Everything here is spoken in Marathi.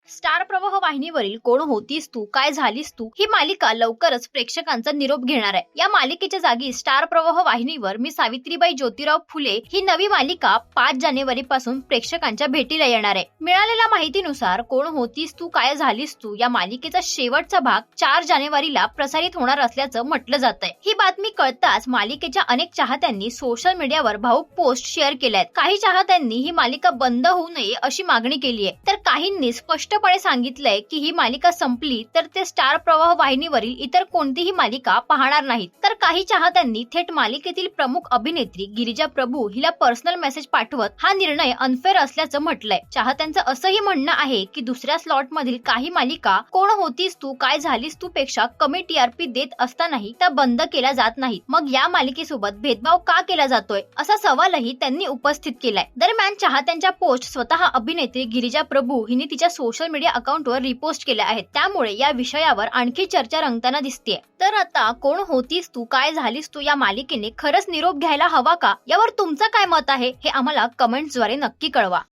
स्टार प्रवाह वाहिनीवरील कोण होतीस तू काय झालीस तू ही मालिका लवकरच प्रेक्षकांचा निरोप घेणार आहे। या मालिकेच्या जागी स्टार प्रवाह वाहिनीवर मी सावित्रीबाई ज्योतिराव फुले ही नवी मालिका 5 जानेवारी पासून प्रेक्षकांच्या भेटीला येणार आहे। मिळालेल्या माहितीनुसार कोण होतीस तू काय झालीस तू या मालिकेचा शेवटचा भाग 4 जानेवारीला प्रसारित होणार असल्याचं म्हटलं जातंय। ही बातमी कळताच मालिकेच्या अनेक चाहत्यांनी सोशल मीडियावर भावुक पोस्ट शेअर केल्यात। काही चाहत्यांनी ही मालिका बंद होऊ नये अशी मागणी केली आहे, तर काहींनी स्पष्टपणे सांगितलंय की ही मालिका संपली तर ते स्टार प्रवाह वाहिनीवरील इतर कोणतीही मालिका पाहणार नाहीत। तर काही चाहत्यांनी थेट मालिकेतील प्रमुख अभिनेत्री गिरिजा प्रभू हिला पर्सनल मेसेज पाठवत हा निर्णय अनफेअर असल्याचं म्हटलंय। चाहत्यांचं असंही म्हणणं आहे की दुसऱ्या स्लॉट मधील काही मालिका कोण होतीस तू काय झालीस तू पेक्षा कमी टीआरपी देत असतानाही त्या बंद केल्या जात नाहीत, मग या मालिकेसोबत भेदभाव का केला जातोय असा सवालही त्यांनी उपस्थित केलाय। दरम्यान चाहत्यांच्या पोस्ट स्वतः अभिनेत्री गिरिजा प्रभू हिने तिच्या सोशल मीडिया अकाउंटवर रिपोस्ट केल्या आहेत, त्यामुळे या विषयावर आणखी चर्चा रंगताना दिसतेय। तर आता कोण होतीस तू काय झालीस तू या मालिकेने खरंच निरोप घ्यायला हवा का, यावर तुमचं काय मत आहे हे आम्हाला कमेंट्सद्वारे नक्की कळवा।